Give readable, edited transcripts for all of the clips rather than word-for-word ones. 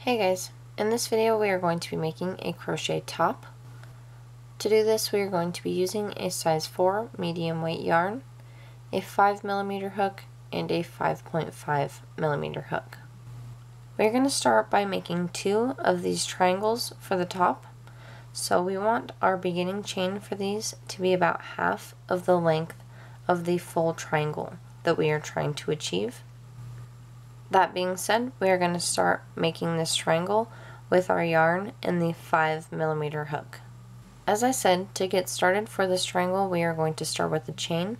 Hey guys, in this video we are going to be making a crochet top. To do this we are going to be using a size 4 medium weight yarn, a 5mm hook, and a 5.5mm hook. We're going to start by making 2 of these triangles for the top. So we want our beginning chain for these to be about half of the length of the full triangle that we are trying to achieve. That being said, we are going to start making this triangle with our yarn and the 5mm hook. As I said, to get started for this triangle, we are going to start with the chain.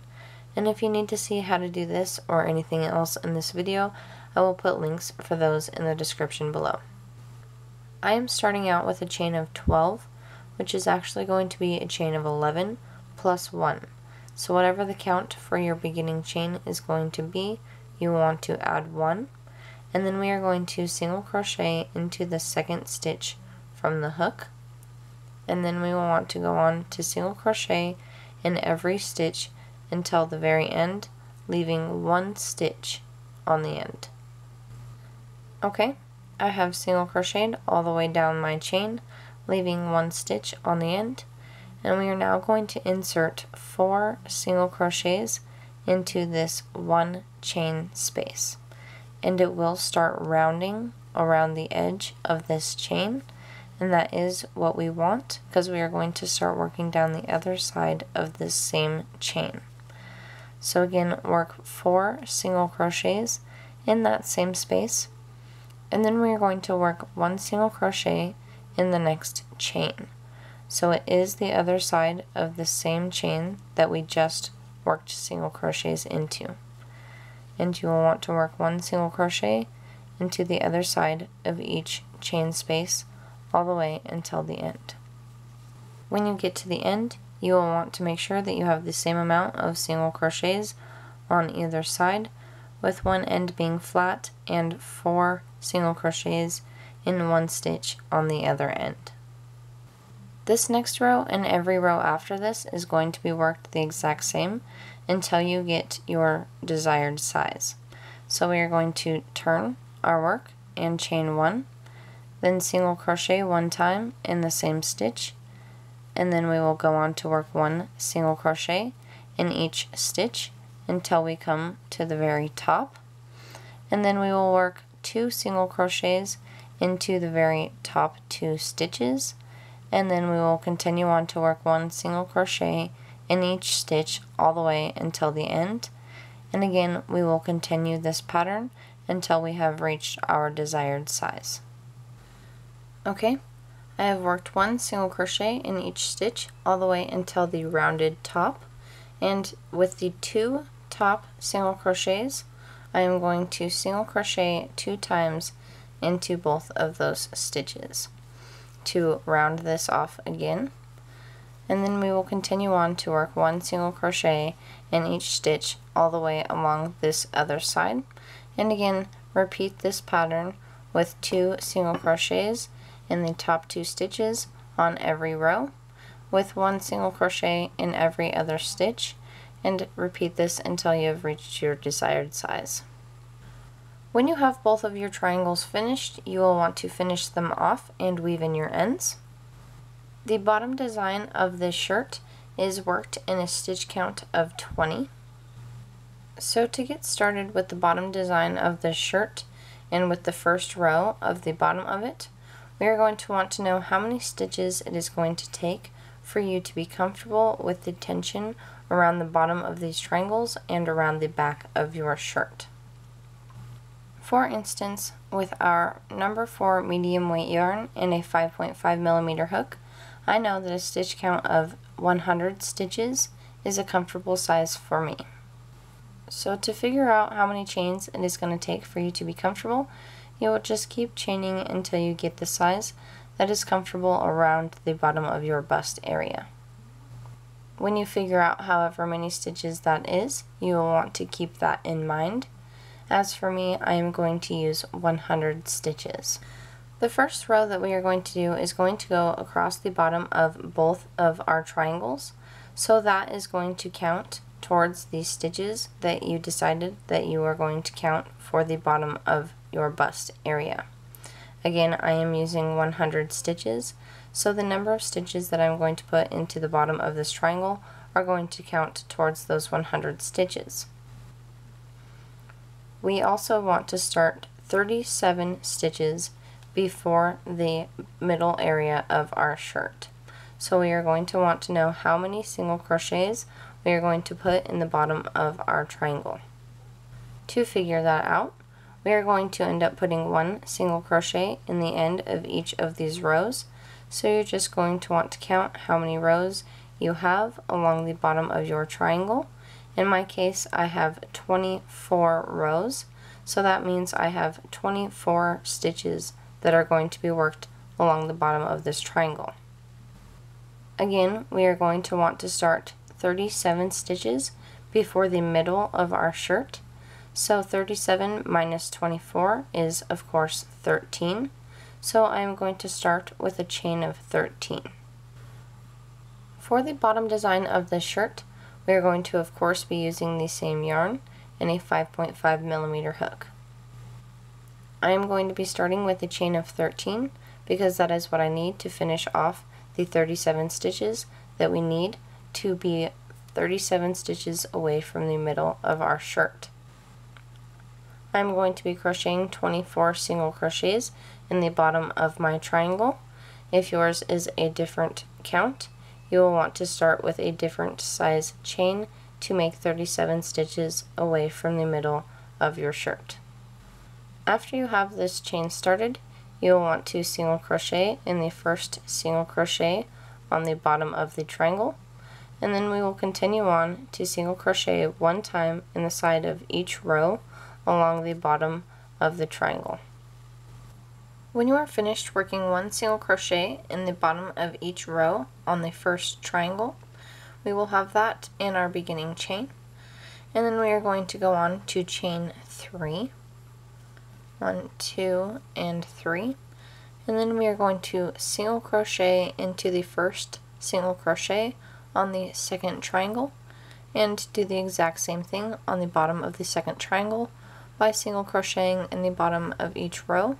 And if you need to see how to do this or anything else in this video, I will put links for those in the description below. I am starting out with a chain of 12, which is actually going to be a chain of 11 plus 1. So whatever the count for your beginning chain is going to be, you want to add 1. And then we are going to single crochet into the second stitch from the hook, and then we will want to go on to single crochet in every stitch until the very end, leaving 1 stitch on the end. Okay, I have single crocheted all the way down my chain, leaving 1 stitch on the end, and we are now going to insert 4 single crochets into this 1 chain space. And it will start rounding around the edge of this chain, and that is what we want because we are going to start working down the other side of this same chain. So again, work 4 single crochets in that same space, and then we are going to work 1 single crochet in the next chain. So it is the other side of the same chain that we just worked single crochets into. And you will want to work 1 single crochet into the other side of each chain space all the way until the end. When you get to the end, you will want to make sure that you have the same amount of single crochets on either side, with one end being flat and 4 single crochets in 1 stitch on the other end. This next row and every row after this is going to be worked the exact same until you get your desired size. So we are going to turn our work and chain 1, then single crochet 1 time in the same stitch, and then we will go on to work 1 single crochet in each stitch until we come to the very top, and then we will work 2 single crochets into the very top 2 stitches, and then we will continue on to work 1 single crochet in each stitch all the way until the end. And again, we will continue this pattern until we have reached our desired size. Okay, I have worked 1 single crochet in each stitch all the way until the rounded top, and with the 2 top single crochets, I am going to single crochet 2 times into both of those stitches to round this off again. And then we will continue on to work 1 single crochet in each stitch all the way along this other side, and again repeat this pattern with 2 single crochets in the top 2 stitches on every row, with 1 single crochet in every other stitch, and repeat this until you have reached your desired size. When you have both of your triangles finished, you will want to finish them off and weave in your ends. The bottom design of this shirt is worked in a stitch count of 20. So to get started with the bottom design of this shirt and with the first row of the bottom of it, we are going to want to know how many stitches it is going to take for you to be comfortable with the tension around the bottom of these triangles and around the back of your shirt. For instance, with our number 4 medium weight yarn and a 5.5mm hook, I know that a stitch count of 100 stitches is a comfortable size for me. So to figure out how many chains it is going to take for you to be comfortable, you will just keep chaining until you get the size that is comfortable around the bottom of your bust area. When you figure out however many stitches that is, you will want to keep that in mind. As for me, I am going to use 100 stitches. The first row that we are going to do is going to go across the bottom of both of our triangles, so that is going to count towards the stitches that you decided that you are going to count for the bottom of your bust area. Again, I am using 100 stitches, so the number of stitches that I'm going to put into the bottom of this triangle are going to count towards those 100 stitches. We also want to start 37 stitches before the middle area of our shirt. So we are going to want to know how many single crochets we are going to put in the bottom of our triangle. To figure that out, we are going to end up putting one single crochet in the end of each of these rows. So you're just going to want to count how many rows you have along the bottom of your triangle. In my case, I have 24 rows, so that means I have 24 stitches that are going to be worked along the bottom of this triangle. Again, we are going to want to start 37 stitches before the middle of our shirt. So 37 minus 24 is, of course, 13. So I'm going to start with a chain of 13. For the bottom design of this shirt, we are going to, of course, be using the same yarn and a 5.5 millimeter hook. I am going to be starting with a chain of 13 because that is what I need to finish off the 37 stitches that we need to be 37 stitches away from the middle of our shirt. I'm going to be crocheting 24 single crochets in the bottom of my triangle. If yours is a different count, you will want to start with a different size chain to make 37 stitches away from the middle of your shirt. After you have this chain started, you will want to single crochet in the first single crochet on the bottom of the triangle, and then we will continue on to single crochet one time in the side of each row along the bottom of the triangle. When you are finished working one single crochet in the bottom of each row on the first triangle, we will have that in our beginning chain, and then we are going to go on to chain 3, 1, 2, and 3, and then we are going to single crochet into the first single crochet on the second triangle, and do the exact same thing on the bottom of the second triangle by single crocheting in the bottom of each row,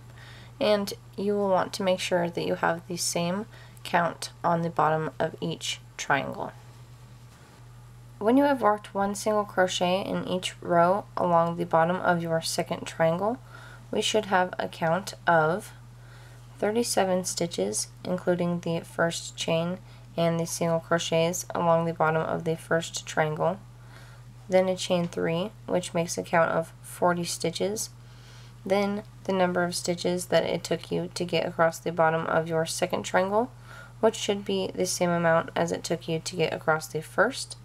and you will want to make sure that you have the same count on the bottom of each triangle. When you have worked one single crochet in each row along the bottom of your second triangle, we should have a count of 37 stitches, including the first chain and the single crochets along the bottom of the first triangle, then a chain 3, which makes a count of 40 stitches, then the number of stitches that it took you to get across the bottom of your second triangle, which should be the same amount as it took you to get across the first.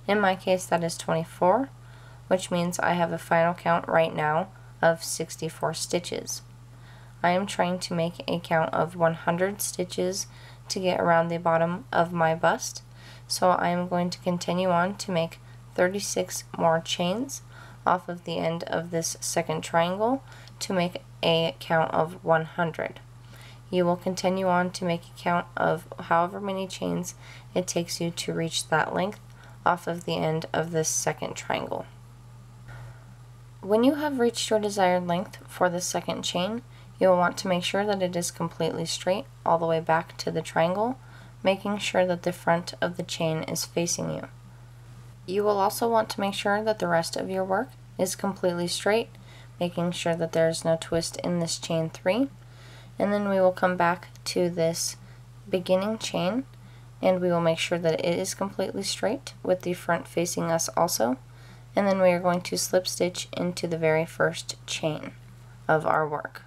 In my case, that is 24, which means I have a final count right now of 64 stitches. I am trying to make a count of 100 stitches to get around the bottom of my bust, so I am going to continue on to make 36 more chains off of the end of this second triangle to make a count of 100. You will continue on to make a count of however many chains it takes you to reach that length off of the end of this second triangle. When you have reached your desired length for the second chain, you will want to make sure that it is completely straight all the way back to the triangle, making sure that the front of the chain is facing you. You will also want to make sure that the rest of your work is completely straight, making sure that there is no twist in this chain 3, and then we will come back to this beginning chain and we will make sure that it is completely straight with the front facing us also, and then we are going to slip stitch into the very first chain of our work.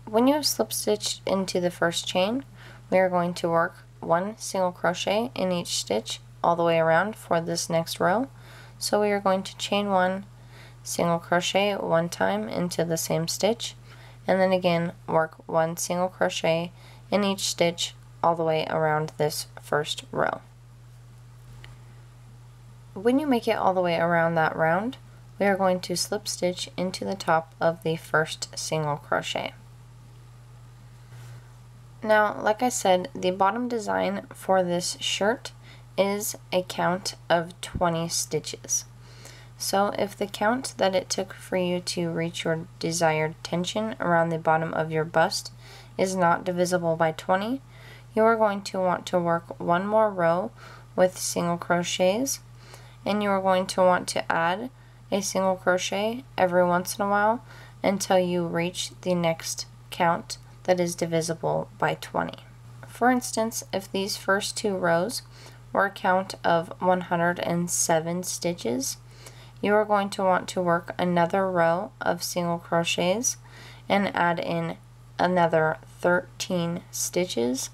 When you have slip stitched into the first chain, we are going to work one single crochet in each stitch all the way around for this next row. So we are going to chain 1, single crochet one time into the same stitch, and then again work one single crochet in each stitch all the way around this first row. When you make it all the way around that round, we are going to slip stitch into the top of the first single crochet. Now, like I said, the bottom design for this shirt is a count of 20 stitches. So if the count that it took for you to reach your desired tension around the bottom of your bust is not divisible by 20, you are going to want to work one more row with single crochets, and you are going to want to add a single crochet every once in a while until you reach the next count that is divisible by 20. For instance, if these first two rows were a count of 107 stitches, you are going to want to work another row of single crochets and add in another 13 stitches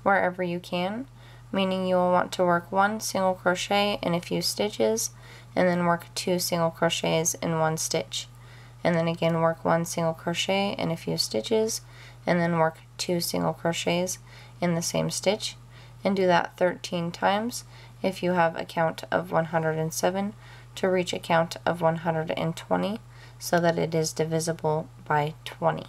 wherever you can, meaning you will want to work one single crochet in a few stitches and then work 2 single crochets in one stitch, and then again work 1 single crochet in a few stitches and then work 2 single crochets in the same stitch, and do that 13 times if you have a count of 107 to reach a count of 120 so that it is divisible by 20.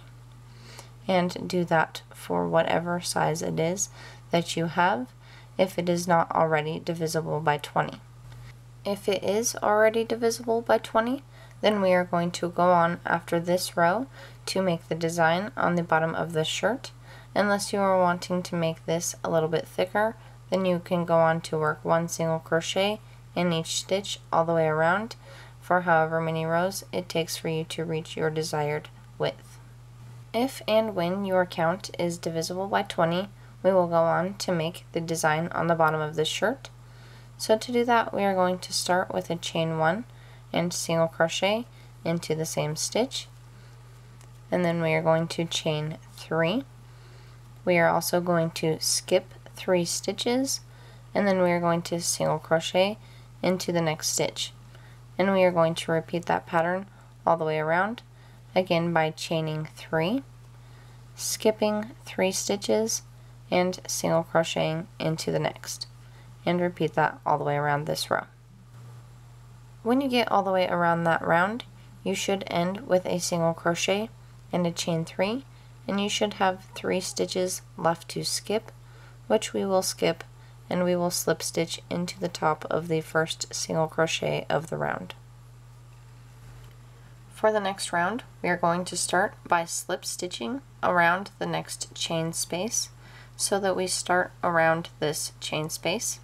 And do that for whatever size it is that you have if it is not already divisible by 20. If it is already divisible by 20, then we are going to go on after this row to make the design on the bottom of the shirt. Unless you are wanting to make this a little bit thicker, then you can go on to work 1 single crochet in each stitch all the way around for however many rows it takes for you to reach your desired width. If and when your count is divisible by 20, we will go on to make the design on the bottom of the shirt. So to do that, we are going to start with a chain 1 and single crochet into the same stitch, and then we are going to chain 3. We are also going to skip 3 stitches, and then we are going to single crochet into the next stitch, and we are going to repeat that pattern all the way around, again by chaining 3, skipping 3 stitches, and single crocheting into the next, and repeat that all the way around this row. When you get all the way around that round, you should end with a single crochet and a chain 3, and you should have 3 stitches left to skip, which we will skip, and we will slip stitch into the top of the first single crochet of the round. For the next round, we are going to start by slip stitching around the next chain space so that we start around this chain space.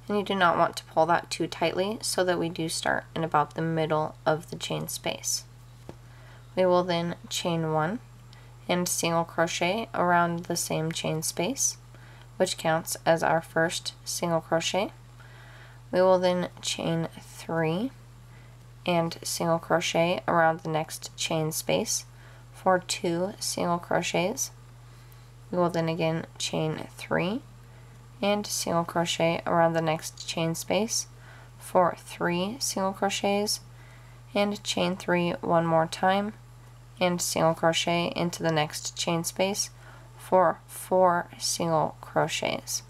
And you do not want to pull that too tightly so that we do start in about the middle of the chain space. We will then chain 1 and single crochet around the same chain space, which counts as our first single crochet. We will then chain 3 and single crochet around the next chain space for 2 single crochets. We will then again chain 3 and single crochet around the next chain space for 3 single crochets, and chain 3 one more time and single crochet into the next chain space for 4 single crochets.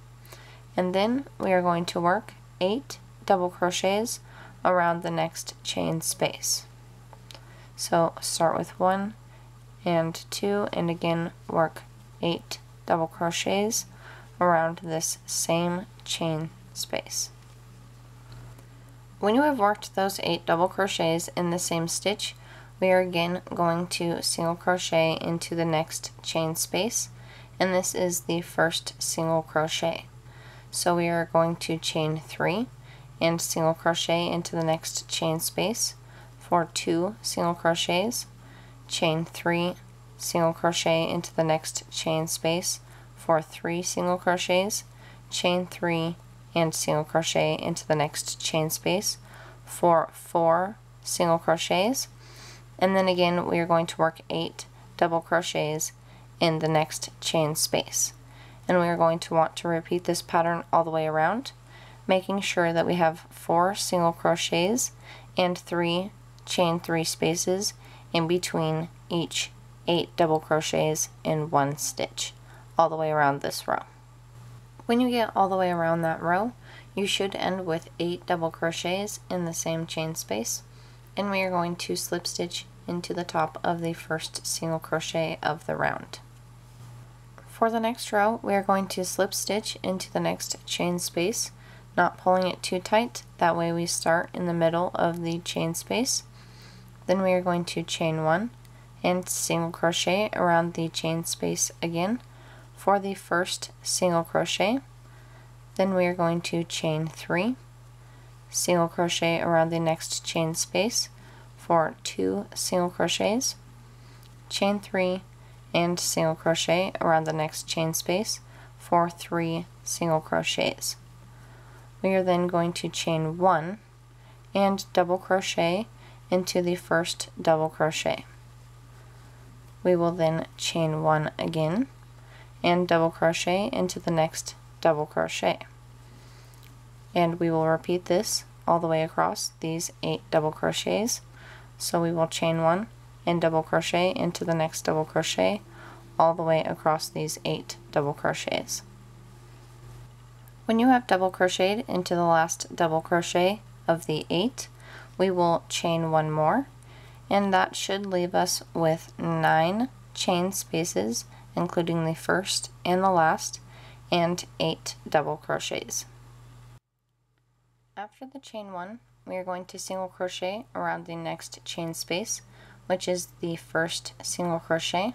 And then we are going to work 8 double crochets around the next chain space. So start with 1 and 2 and again work 8 double crochets around this same chain space. When you have worked those 8 double crochets in the same stitch, we are again going to single crochet into the next chain space, and this is the first single crochet. So we are going to chain 3 and single crochet into the next chain space for 2 single crochets, chain 3, single crochet into the next chain space for 3 single crochets, chain 3 and single crochet into the next chain space for 4 single crochets, and then again we are going to work 8 double crochets in the next chain space. And we are going to want to repeat this pattern all the way around, making sure that we have 4 single crochets and 3 chain 3 spaces in between each 8 double crochets in one stitch, all the way around this row. When you get all the way around that row, you should end with 8 double crochets in the same chain space, and we are going to slip stitch into the top of the first single crochet of the round. For the next row, we are going to slip stitch into the next chain space not pulling it too tight. That way we start in the middle of the chain space. Then we are going to chain 1 and single crochet around the chain space again for the first single crochet. Then we are going to chain 3, single crochet around the next chain space for 2 single crochets, chain 3, and single crochet around the next chain space for 3 single crochets. We are then going to chain 1 and double crochet into the first double crochet. We will then chain 1 again and double crochet into the next double crochet. And we will repeat this all the way across these 8 double crochets. So we will chain 1 and double crochet into the next double crochet all the way across these 8 double crochets. When you have double crocheted into the last double crochet of the 8, we will chain 1 more, and that should leave us with 9 chain spaces, including the first and the last, and 8 double crochets. After the chain 1, we are going to single crochet around the next chain space, which is the first single crochet.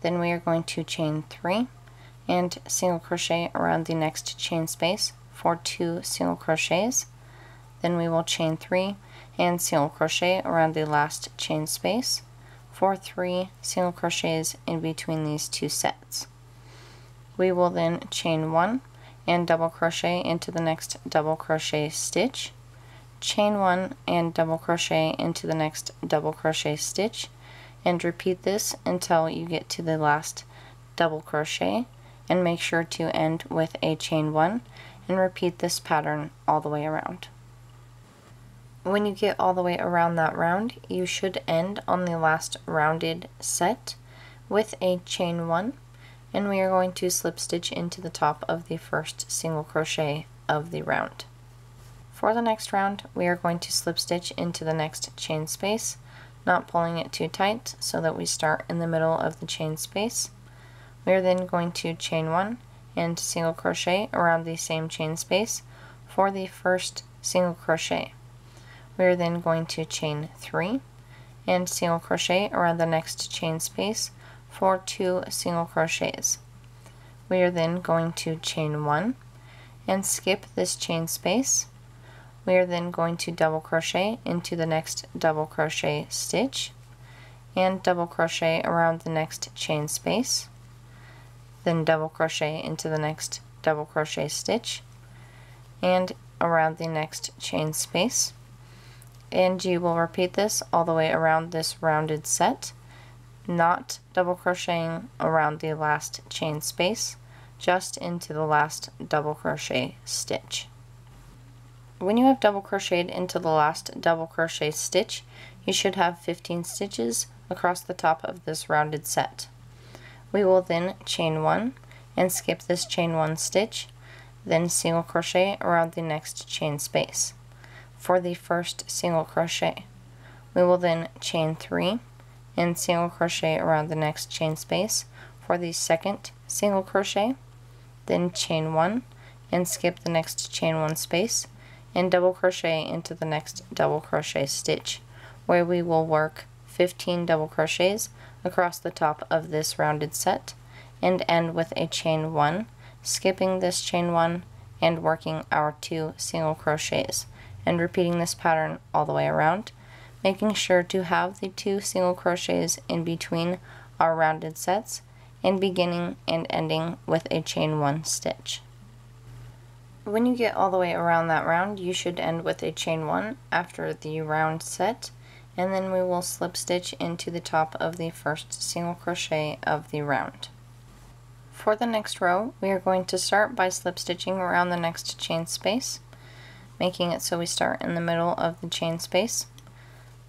Then we are going to chain 3 and single crochet around the next chain space for 2 single crochets. Then we will chain 3 and single crochet around the last chain space for 3 single crochets in between these 2 sets. We will then chain 1 and double crochet into the next double crochet stitch, chain 1 and double crochet into the next double crochet stitch, and repeat this until you get to the last double crochet, and make sure to end with a chain 1 and repeat this pattern all the way around. When you get all the way around that round, you should end on the last rounded set with a chain 1, and we are going to slip stitch into the top of the first single crochet of the round. For the next round, we are going to slip stitch into the next chain space, not pulling it too tight so that we start in the middle of the chain space. We are then going to chain 1 and single crochet around the same chain space for the first single crochet. We are then going to chain 3 and single crochet around the next chain space for 2 single crochets. We are then going to chain 1 and skip this chain space. We are then going to double crochet into the next double crochet stitch and double crochet around the next chain space, then double crochet into the next double crochet stitch and around the next chain space. And you will repeat this all the way around this rounded set, not double crocheting around the last chain space, just into the last double crochet stitch. When you have double crocheted into the last double crochet stitch, you should have 15 stitches across the top of this rounded set. We will then chain 1 and skip this chain 1 stitch, then single crochet around the next chain space for the first single crochet. We will then chain 3 and single crochet around the next chain space for the second single crochet, then chain 1 and skip the next chain 1 space and double crochet into the next double crochet stitch, where we will work 15 double crochets across the top of this rounded set and end with a chain 1, skipping this chain 1 and working our 2 single crochets, and repeating this pattern all the way around, making sure to have the 2 single crochets in between our rounded sets and beginning and ending with a chain 1 stitch. When you get all the way around that round, you should end with a chain 1 after the round set, and then we will slip stitch into the top of the first single crochet of the round. For the next row, we are going to start by slip stitching around the next chain space, making it so we start in the middle of the chain space.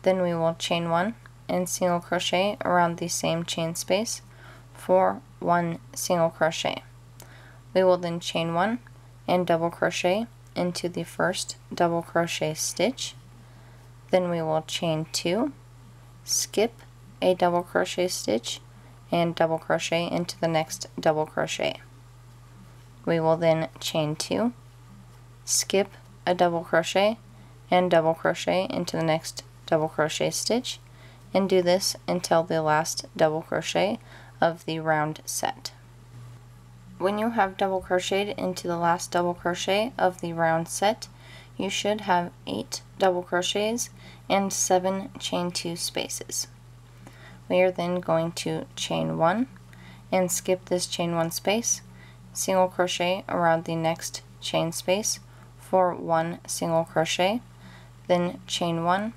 Then we will chain 1 and single crochet around the same chain space for 1 single crochet. We will then chain 1 and double crochet into the first double crochet stitch. Then we will chain 2, skip a double crochet stitch, and double crochet into the next double crochet. We will then chain 2, skip a double crochet and double crochet into the next double crochet stitch, and do this until the last double crochet of the round set. When you have double crocheted into the last double crochet of the round set, you should have 8 double crochets and 7 chain 2 spaces. We are then going to chain 1 and skip this chain 1 space, single crochet around the next chain space for 1 single crochet, then chain 1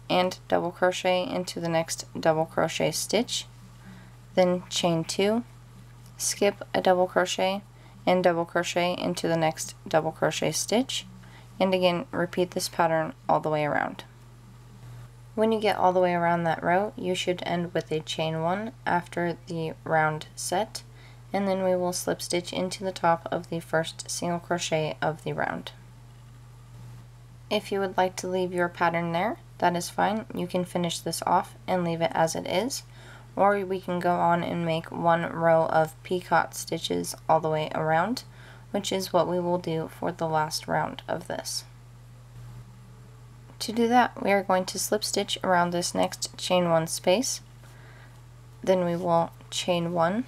and double crochet into the next double crochet stitch, then chain 2, skip a double crochet and double crochet into the next double crochet stitch, and again repeat this pattern all the way around. When you get all the way around that row, you should end with a chain 1 after the round set, and then we will slip stitch into the top of the first single crochet of the round. If you would like to leave your pattern there, that is fine. You can finish this off and leave it as it is, or we can go on and make 1 row of picot stitches all the way around, which is what we will do for the last round of this. To do that, we are going to slip stitch around this next chain 1 space, then we will chain 1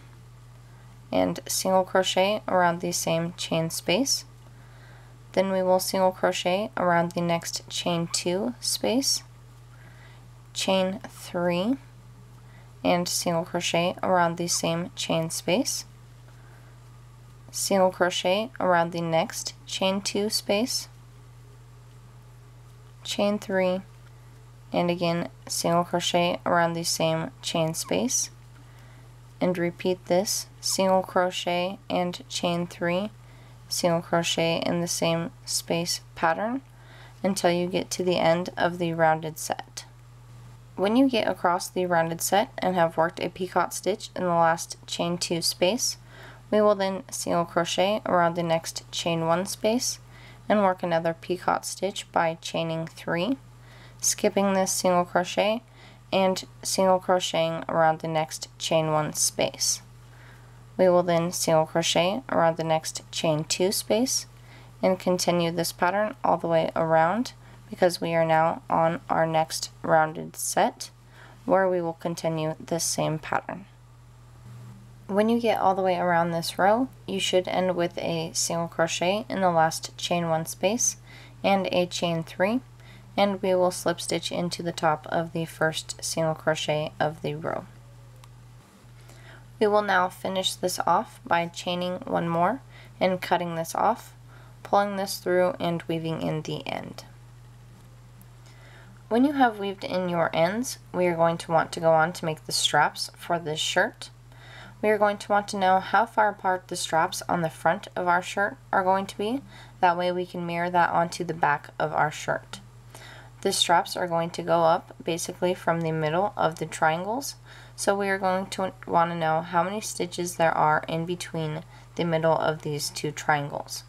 and single crochet around the same chain space. Then we will single crochet around the next chain 2 space, chain 3, and single crochet around the same chain space, single crochet around the next chain 2 space, chain 3, and again single crochet around the same chain space, and repeat this single crochet and chain 3, single crochet in the same space pattern until you get to the end of the rounded set. When you get across the rounded set and have worked a picot stitch in the last chain 2 space, we will then single crochet around the next chain 1 space and work another picot stitch by chaining 3, skipping this single crochet and single crocheting around the next chain 1 space. We will then single crochet around the next chain 2 space and continue this pattern all the way around, because we are now on our next rounded set where we will continue this same pattern. When you get all the way around this row, you should end with a single crochet in the last chain 1 space and a chain 3, and we will slip stitch into the top of the first single crochet of the row. We will now finish this off by chaining 1 more and cutting this off, pulling this through and weaving in the end. When you have weaved in your ends, we are going to want to go on to make the straps for this shirt. We are going to want to know how far apart the straps on the front of our shirt are going to be. That way we can mirror that onto the back of our shirt. The straps are going to go up basically from the middle of the triangles, so we are going to want to know how many stitches there are in between the middle of these 2 triangles.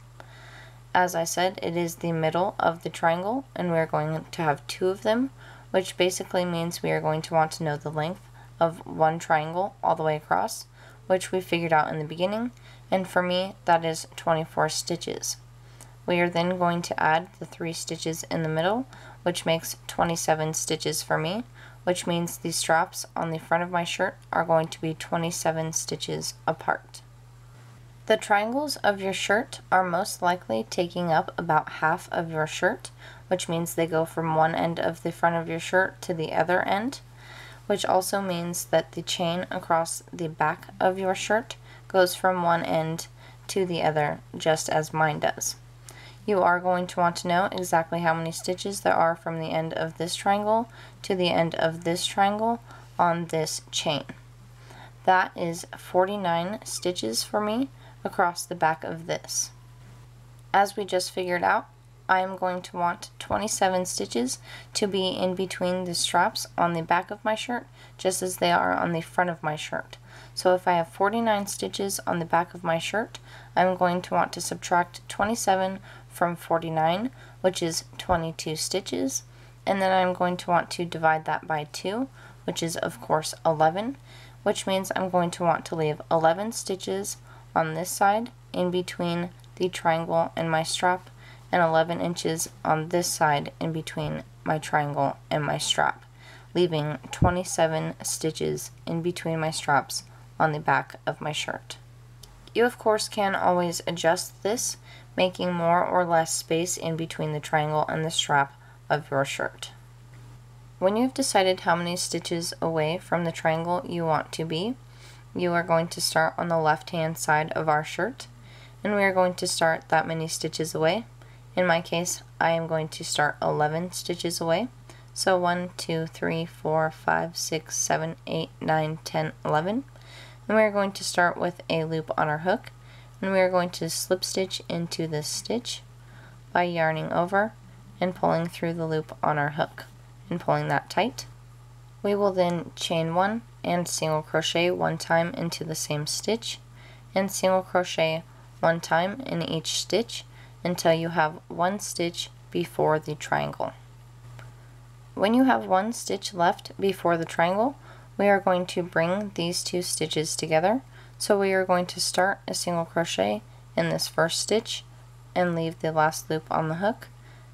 As I said, it is the middle of the triangle, and we are going to have 2 of them, which basically means we are going to want to know the length of 1 triangle all the way across, which we figured out in the beginning, and for me that is 24 stitches. We are then going to add the 3 stitches in the middle, which makes 27 stitches for me, which means the straps on the front of my shirt are going to be 27 stitches apart. The triangles of your shirt are most likely taking up about half of your shirt, which means they go from one end of the front of your shirt to the other end, which also means that the chain across the back of your shirt goes from one end to the other, just as mine does. You are going to want to know exactly how many stitches there are from the end of this triangle to the end of this triangle on this chain. That is 49 stitches for me across the back of this. As we just figured out, I am going to want 27 stitches to be in between the straps on the back of my shirt, just as they are on the front of my shirt. So if I have 49 stitches on the back of my shirt, I'm going to want to subtract 27 from 49, which is 22 stitches, and then I'm going to want to divide that by 2, which is of course 11, which means I'm going to want to leave 11 stitches on this side in between the triangle and my strap, and 11 inches on this side in between my triangle and my strap, leaving 27 stitches in between my straps on the back of my shirt. You of course can always adjust this, making more or less space in between the triangle and the strap of your shirt. When you've decided how many stitches away from the triangle you want to be, you are going to start on the left hand side of our shirt, and we are going to start that many stitches away. In my case, I am going to start 11 stitches away. So 1, 2, 3, 4, 5, 6, 7, 8, 9, 10, 11. And we are going to start with a loop on our hook, and we are going to slip stitch into this stitch by yarning over and pulling through the loop on our hook and pulling that tight. We will then chain 1 and single crochet 1 time into the same stitch, and single crochet 1 time in each stitch until you have 1 stitch before the triangle. When you have 1 stitch left before the triangle, we are going to bring these 2 stitches together. So we are going to start a single crochet in this first stitch and leave the last loop on the hook,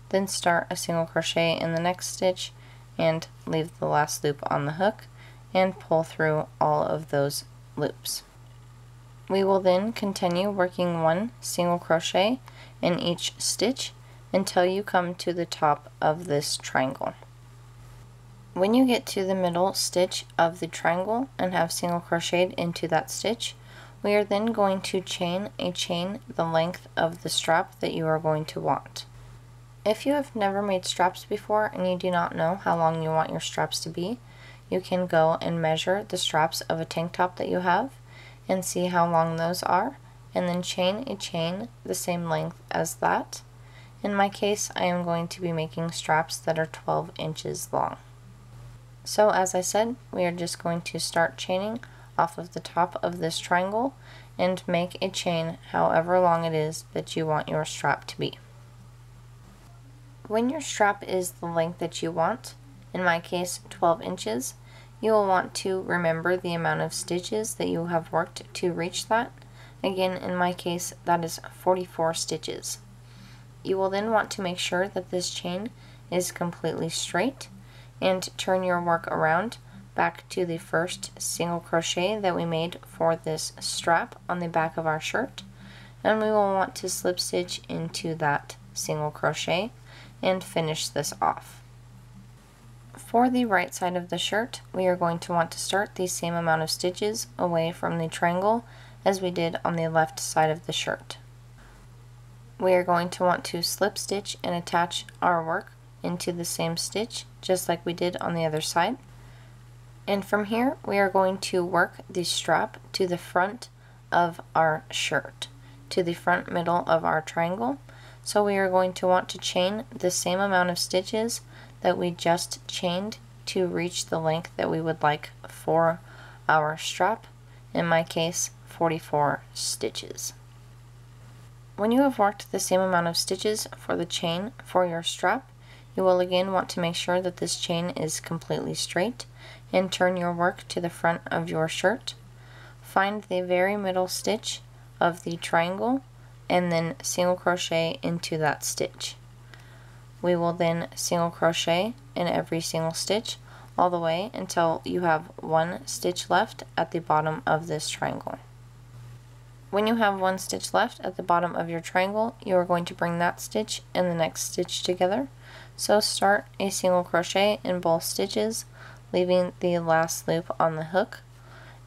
then start a single crochet in the next stitch and leave the last loop on the hook and pull through all of those loops. We will then continue working 1 single crochet in each stitch until you come to the top of this triangle. When you get to the middle stitch of the triangle and have single crocheted into that stitch, we are then going to chain a chain the length of the strap that you are going to want. If you have never made straps before and you do not know how long you want your straps to be, you can go and measure the straps of a tank top that you have and see how long those are, and then chain a chain the same length as that. In my case, I am going to be making straps that are 12 inches long. So as I said, we are just going to start chaining off of the top of this triangle and make a chain however long it is that you want your strap to be. When your strap is the length that you want, in my case 12 inches, you will want to remember the amount of stitches that you have worked to reach that. Again, in my case, that is 44 stitches. You will then want to make sure that this chain is completely straight and turn your work around back to the first single crochet that we made for this strap on the back of our shirt, and we will want to slip stitch into that single crochet and finish this off. For the right side of the shirt, we are going to want to start the same amount of stitches away from the triangle as we did on the left side of the shirt. We are going to want to slip stitch and attach our work into the same stitch just like we did on the other side. And from here we are going to work the strap to the front of our shirt, to the front middle of our triangle. So we are going to want to chain the same amount of stitches that we just chained to reach the length that we would like for our strap, in my case 44 stitches. When you have worked the same amount of stitches for the chain for your strap, you will again want to make sure that this chain is completely straight and turn your work to the front of your shirt. Find the very middle stitch of the triangle and then single crochet into that stitch. We will then single crochet in every single stitch all the way until you have 1 stitch left at the bottom of this triangle. When you have 1 stitch left at the bottom of your triangle, you are going to bring that stitch and the next stitch together. So start a single crochet in both stitches, leaving the last loop on the hook,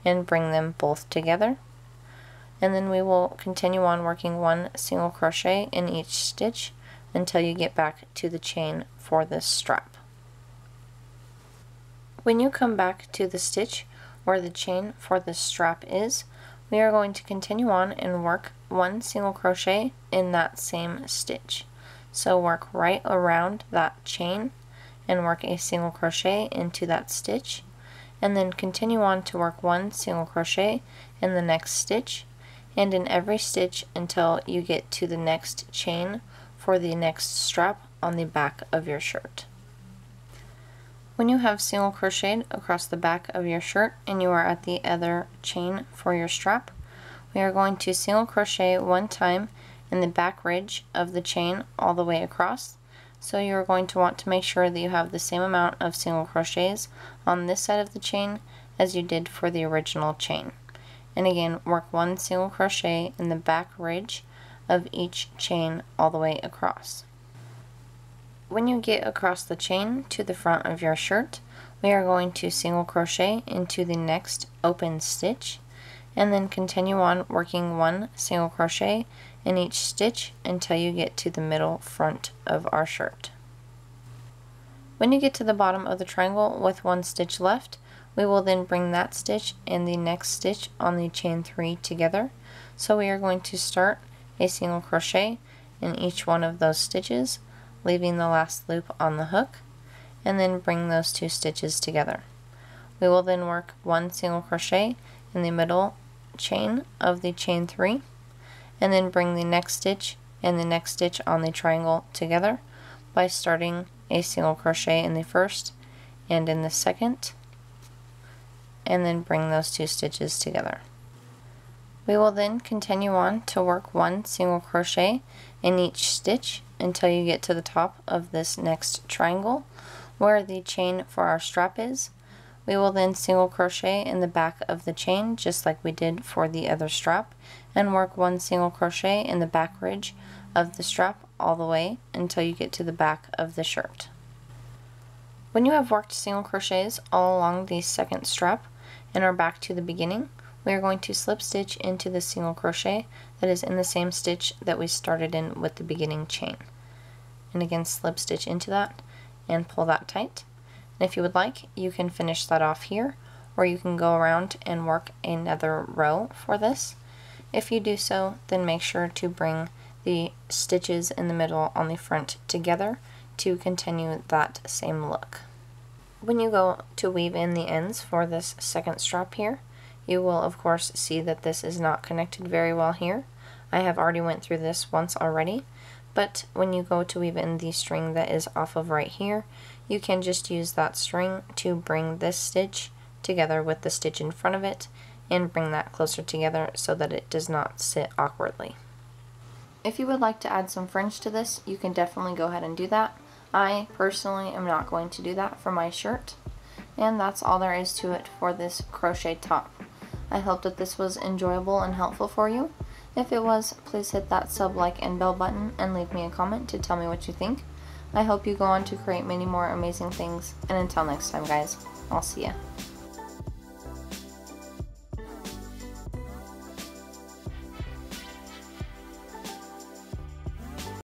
and bring them both together. And then we will continue on working 1 single crochet in each stitch until you get back to the chain for this strap. When you come back to the stitch where the chain for this strap is, we are going to continue on and work 1 single crochet in that same stitch. So work right around that chain and work a single crochet into that stitch, and then continue on to work 1 single crochet in the next stitch and in every stitch until you get to the next chain for the next strap on the back of your shirt. When you have single crocheted across the back of your shirt and you are at the other chain for your strap, we are going to single crochet 1 time and the back ridge of the chain all the way across. So you're going to want to make sure that you have the same amount of single crochets on this side of the chain as you did for the original chain. And again, work 1 single crochet in the back ridge of each chain all the way across. When you get across the chain to the front of your shirt, we are going to single crochet into the next open stitch, and then continue on working 1 single crochet in each stitch until you get to the middle front of our shirt. When you get to the bottom of the triangle with 1 stitch left, we will then bring that stitch and the next stitch on the chain 3 together. So we are going to start a single crochet in each one of those stitches, leaving the last loop on the hook, and then bring those 2 stitches together. We will then work 1 single crochet in the middle chain of the chain 3, and then bring the next stitch and the next stitch on the triangle together by starting a single crochet in the first and in the second, and then bring those 2 stitches together. We will then continue on to work 1 single crochet in each stitch until you get to the top of this next triangle where the chain for our strap is. We will then single crochet in the back of the chain just like we did for the other strap, and work 1 single crochet in the back ridge of the strap all the way until you get to the back of the shirt. When you have worked single crochets all along the second strap and are back to the beginning, we are going to slip stitch into the single crochet that is in the same stitch that we started in with the beginning chain. And again, slip stitch into that and pull that tight. And if you would like, you can finish that off here, or you can go around and work another row for this. If you do so, then make sure to bring the stitches in the middle on the front together to continue that same look. When you go to weave in the ends for this second strap here, you will of course see that this is not connected very well here. I have already went through this once already, but when you go to weave in the string that is off of right here, you can just use that string to bring this stitch together with the stitch in front of it and bring that closer together so that it does not sit awkwardly. If you would like to add some fringe to this, you can definitely go ahead and do that. I personally am not going to do that for my shirt. And that's all there is to it for this crochet top. I hope that this was enjoyable and helpful for you. If it was, please hit that sub, like, and bell button and leave me a comment to tell me what you think. I hope you go on to create many more amazing things, and until next time guys, I'll see ya.